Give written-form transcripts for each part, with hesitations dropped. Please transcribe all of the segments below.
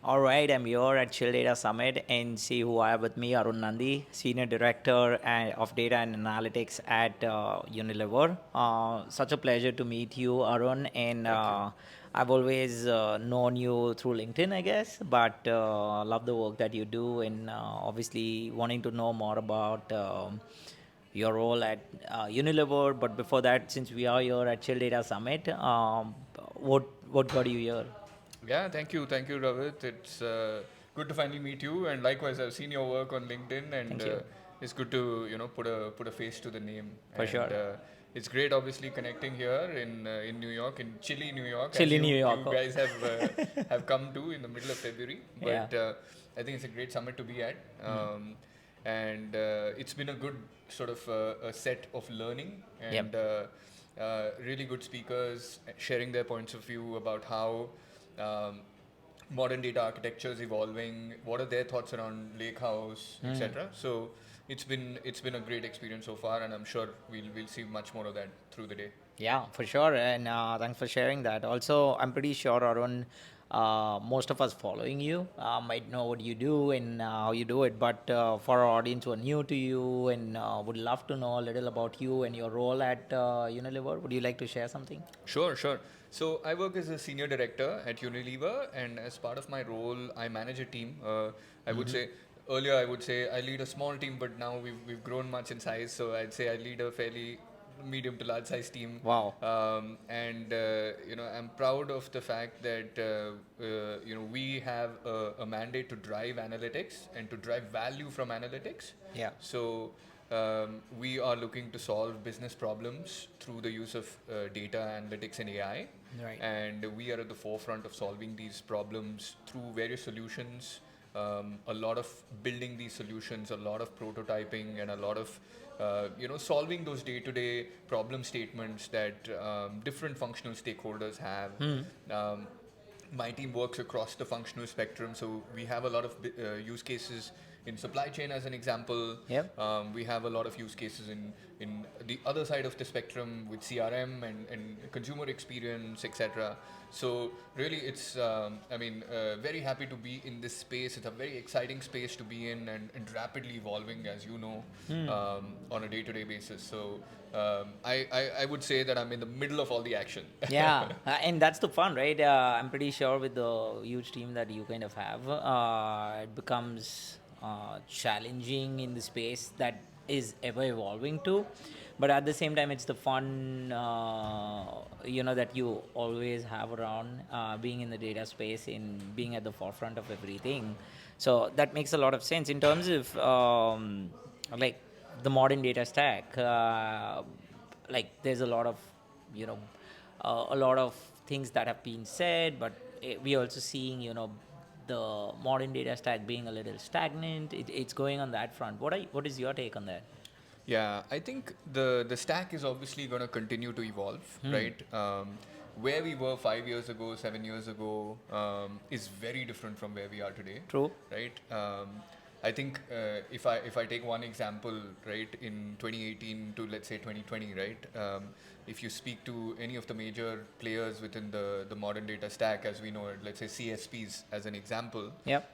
All right, I'm here at Chill Data Summit and see who I have with me, Arun Nandi, Senior Director of Data and Analytics at Unilever. Such a pleasure to meet you, Arun, and Thank you. I've always known you through LinkedIn, I guess, but love the work that you do and obviously wanting to know more about your role at Unilever. But before that, since we are here at Chill Data Summit, what got you here? Yeah, thank you, Ravit. It's good to finally meet you, and likewise, I've seen your work on LinkedIn, and Thank you. it's good to put a face to the name, For and sure. it's great, obviously, connecting here in New York, in chilly New York, as Chilly New you York. guys have come to in the middle of February, Yeah. but I think it's a great summit to be at, Mm. and it's been a good sort of a set of learning Yep. and. Really good speakers sharing their points of view about how um, modern data architecture is evolving. What are their thoughts around Lakehouse, Mm. etc. So it's been a great experience so far, and I'm sure we'll see much more of that through the day. Yeah, for sure. And thanks for sharing that. Also, I'm pretty sure, Arun, most of us following you might know what you do and how you do it. But for our audience who are new to you and would love to know a little about you and your role at Unilever, would you like to share something? Sure, sure. So I work as a senior director at Unilever, and as part of my role, I manage a team. I would say earlier I would say I lead a small team, but now we've grown much in size. So I'd say I lead a fairly medium to large size team, Wow. and I'm proud of the fact that we have a mandate to drive analytics and to drive value from analytics. Yeah. So we are looking to solve business problems through the use of data analytics and AI. Right. And we are at the forefront of solving these problems through various solutions. A lot of building these solutions, a lot of prototyping, and a lot of solving those day-to-day problem statements that different functional stakeholders have. Hmm. Um, my team works across the functional spectrum, so we have a lot of use cases in supply chain, as an example. Yep. We have a lot of use cases in the other side of the spectrum with CRM and consumer experience, etc. So really, it's very happy to be in this space. It's a very exciting space to be in, and rapidly evolving, as you know, Hmm. on a day-to-day basis. So I would say that I'm in the middle of all the action. Yeah, and that's the fun, right? I'm pretty sure with the huge team that you kind of have, it becomes challenging in the space that is ever evolving too. But at the same time, it's the fun, that you always have around being in the data space and being at the forefront of everything. So that makes a lot of sense in terms of like the modern data stack. Like there's a lot of you know a lot of things that have been said, but we are also seeing the modern data stack being a little stagnant. It's going on that front. What is your take on that? Yeah, I think the stack is obviously going to continue to evolve, Hmm. right? Where we were 5 years ago, 7 years ago, is very different from where we are today, True. right? I think if I take one example, right, in 2018 to let's say 2020, right, if you speak to any of the major players within the modern data stack, as we know it, let's say CSPs as an example, Yep.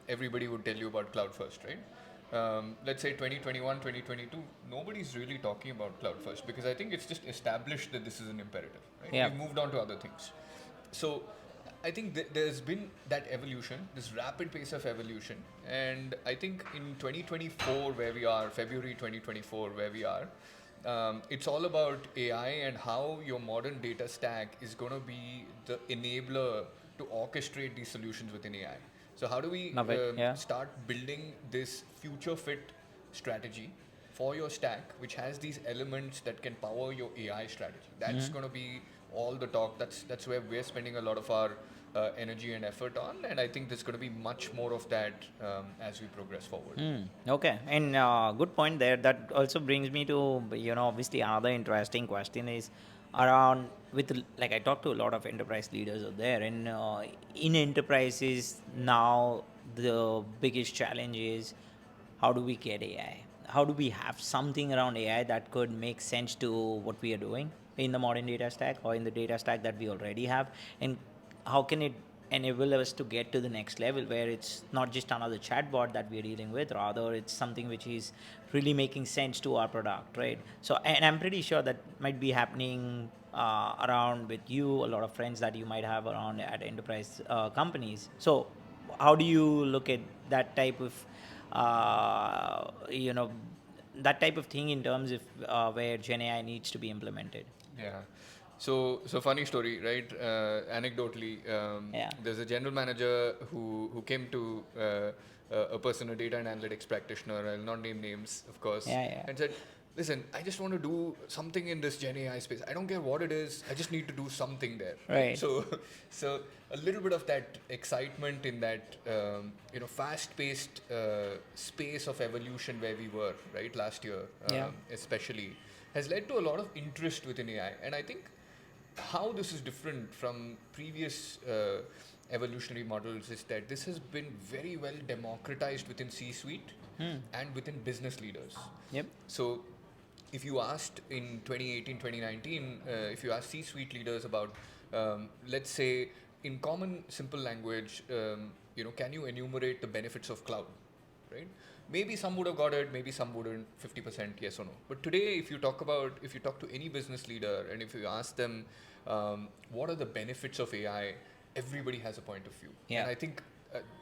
everybody would tell you about cloud first, right? Let's say 2021, 2022, nobody's really talking about cloud first because I think it's just established that this is an imperative, right? Yeah. We've moved on to other things. So I think there's been that evolution, this rapid pace of evolution. And I think in 2024, where we are, February 2024, where we are, it's all about AI and how your modern data stack is going to be the enabler to orchestrate these solutions within AI. So how do we Love it. Yeah. start building this future fit strategy for your stack, which has these elements that can power your AI strategy? That's Mhm. going to be all the talk. That's where we're spending a lot of our energy and effort on, and I think there's going to be much more of that as we progress forward. Okay, and good point there. That also brings me to obviously another interesting question is around like I talk to a lot of enterprise leaders out there, and in enterprises now the biggest challenge is how do we get AI? How do we have something around AI that could make sense to what we are doing in the modern data stack or in the data stack that we already have, and how can it enable us to get to the next level where it's not just another chatbot that we're dealing with, rather it's something which is really making sense to our product, right? So, and I'm pretty sure that might be happening around with you, a lot of friends that you might have around at enterprise companies. So, how do you look at that type of, you know, that type of thing in terms of where Gen AI needs to be implemented? Yeah. So funny story, right? Anecdotally, Yeah. there's a general manager who came to a person, a data and analytics practitioner. I'll not name names, of course, Yeah, yeah. and said, "Listen, I just want to do something in this Gen AI space. I don't care what it is. I just need to do something there." Right. Right. So a little bit of that excitement in that fast-paced space of evolution where we were right last year, Yeah. especially, has led to a lot of interest within AI. And I think how this is different from previous evolutionary models is that this has been very well democratized within C-suite and within business leaders. Yep. So if you asked in 2018, 2019, if you asked C-suite leaders about, let's say, in common, simple language, can you enumerate the benefits of cloud, right? Maybe some would have got it, maybe some wouldn't. 50% yes or no. But today, if you talk to any business leader and if you ask them, what are the benefits of AI, everybody has a point of view. Yeah. And I think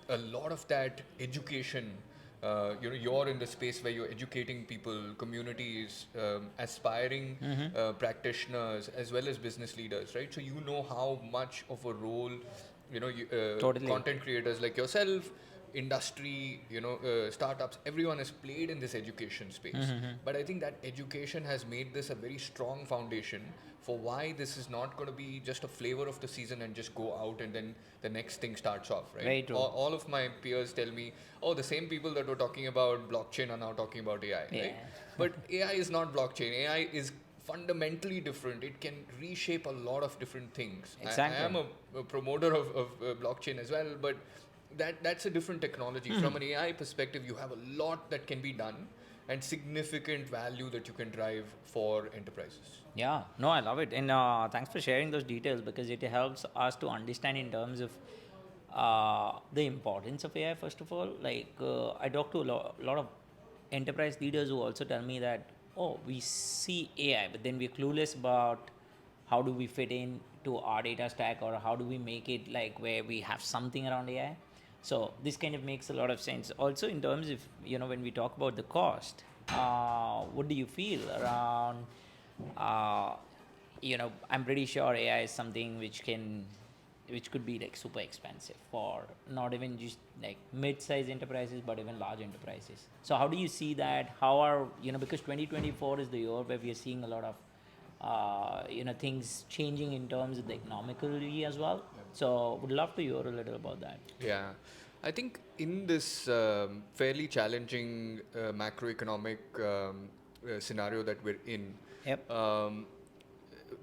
a lot of that education, you're in the space where you're educating people, communities, aspiring practitioners, as well as business leaders, right? So you know how much of a role, Totally. content creators like yourself, industry, startups, everyone has played in this education space. But I think that education has made this a very strong foundation for why this is not going to be just a flavor of the season and just go out and then the next thing starts off, right? Very true. All of my peers tell me, oh, the same people that were talking about blockchain are now talking about AI, Yeah. right? But AI is not blockchain. AI is fundamentally different. It can reshape a lot of different things. Exactly. I am a promoter of blockchain as well, but that's a different technology. From an AI perspective, you have a lot that can be done and significant value that you can drive for enterprises. Yeah, no, I love it. And thanks for sharing those details because it helps us to understand in terms of the importance of AI, first of all. Like, I talk to a lot of enterprise leaders who also tell me that, oh, we see AI, but then we're clueless about how do we fit in to our data stack or how do we make it like where we have something around AI. So this kind of makes a lot of sense. Also, in terms of, when we talk about the cost, what do you feel around, uh, I'm pretty sure AI is something which could be like super expensive for not even just like mid-sized enterprises, but even large enterprises. So how do you see that? How are, because 2024 is the year where we are seeing a lot of, things changing in terms of the economically as well. So would love to hear a little about that. Yeah. I think in this fairly challenging macroeconomic scenario that we're in, Yep.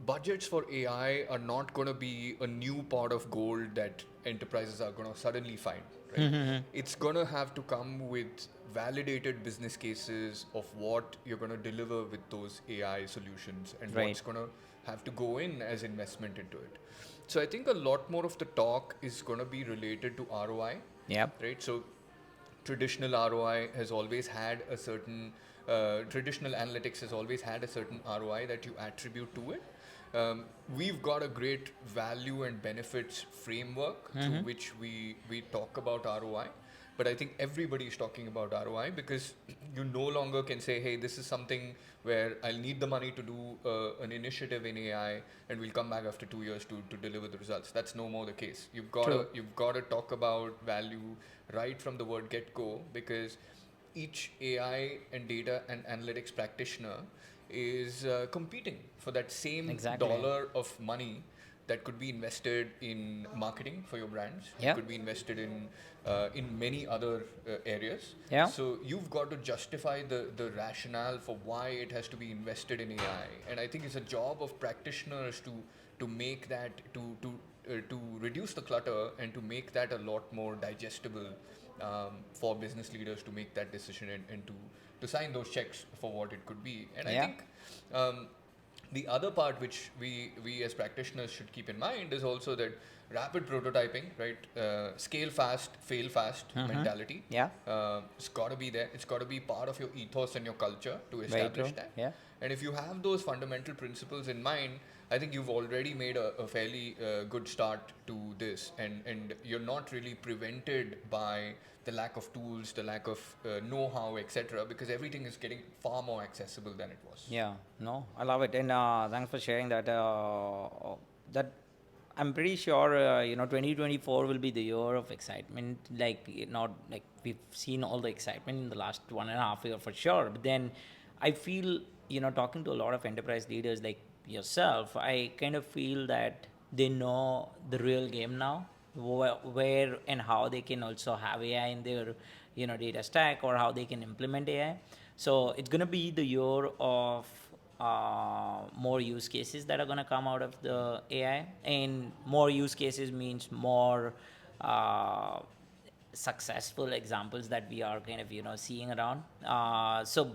budgets for AI are not going to be a new pot of gold that enterprises are going to suddenly find, right? It's going to have to come with validated business cases of what you're going to deliver with those AI solutions and Right. what's going to have to go in as investment into it. So I think a lot more of the talk is going to be related to ROI, Yep. right? So traditional ROI has always had a certain, traditional analytics has always had a certain ROI that you attribute to it. We've got a great value and benefits framework through which we talk about ROI. But I think everybody is talking about ROI because you no longer can say, hey, this is something where I'll need the money to do an initiative in AI and we'll come back after 2 years to deliver the results. That's no more the case. True. You've got to talk about value right from the word get go because each AI and data and analytics practitioner is competing for that same Exactly. dollar of money that could be invested in marketing for your brands. It Yeah. could be invested in many other areas. Yeah. So you've got to justify the rationale for why it has to be invested in AI. And I think it's a job of practitioners to make that to reduce the clutter and to make that a lot more digestible for business leaders to make that decision and to sign those checks for what it could be. And I Yeah. think um, The other part which we as practitioners should keep in mind is also that rapid prototyping, right? Scale fast, fail fast mentality. Yeah. It's got to be there. It's got to be part of your ethos and your culture to Very establish true. that. Yeah. And if you have those fundamental principles in mind, I think you've already made a fairly good start to this, and you're not really prevented by the lack of tools, the lack of know-how, etc. Because everything is getting far more accessible than it was. Yeah, no, I love it, and thanks for sharing that. That I'm pretty sure 2024 will be the year of excitement. Like not like we've seen all the excitement in the last 1.5 year for sure, but then I feel talking to a lot of enterprise leaders like yourself, I kind of feel that they know the real game now, where and how they can also have AI in their data stack, or how they can implement AI. So it's going to be the year of more use cases that are going to come out of the AI, and more use cases means more uh, successful examples that we are kind of seeing around. So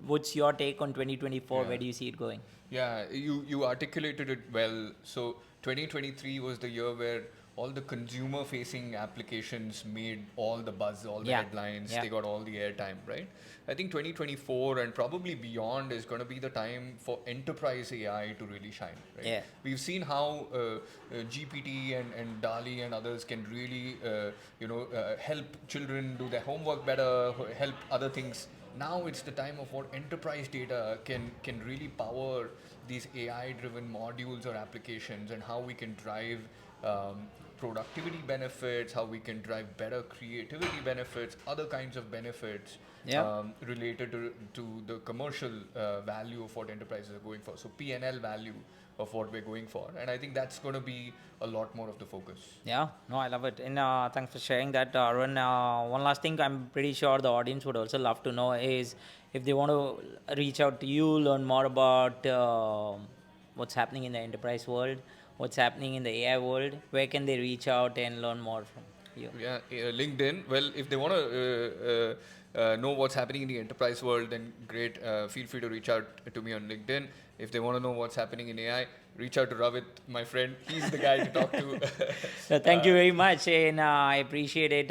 what's your take on 2024? Yeah. Where do you see it going? Yeah, you articulated it well. So 2023 was the year where all the consumer facing applications made all the buzz, all the Yeah. headlines, Yeah. they got all the airtime, right? I think 2024 and probably beyond is going to be the time for enterprise AI to really shine, right? Yeah. We've seen how GPT and DALI and others can really, help children do their homework better, help other things. Now it's the time of what enterprise data can really power these AI driven modules or applications, and how we can drive productivity benefits, how we can drive better creativity benefits, other kinds of benefits Yeah. related to the commercial value of what enterprises are going for. So P&L value of what we're going for. And I think that's going to be a lot more of the focus. Yeah, no, I love it. And thanks for sharing that, Arun. One last thing I'm pretty sure the audience would also love to know is if they want to reach out to you, learn more about what's happening in the enterprise world, what's happening in the AI world, where can they reach out and learn more from you? Yeah, LinkedIn. Well, if they want to know what's happening in the enterprise world, then great. Feel free to reach out to me on LinkedIn. If they want to know what's happening in AI, reach out to Ravit, my friend. He's the guy to talk to. So thank you very much, and I appreciate it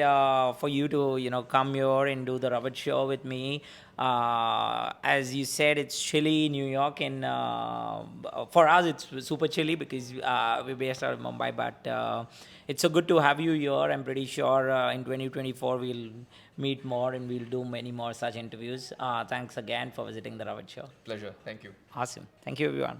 for you to come here and do the Robert Show with me. As you said, it's chilly in New York, and for us it's super chilly because we're based out of Mumbai. But it's so good to have you here. I'm pretty sure in 2024 we'll meet more and we'll do many more such interviews. Thanks again for visiting the Robert Show. Pleasure. Thank you. Awesome. Thank you, everyone.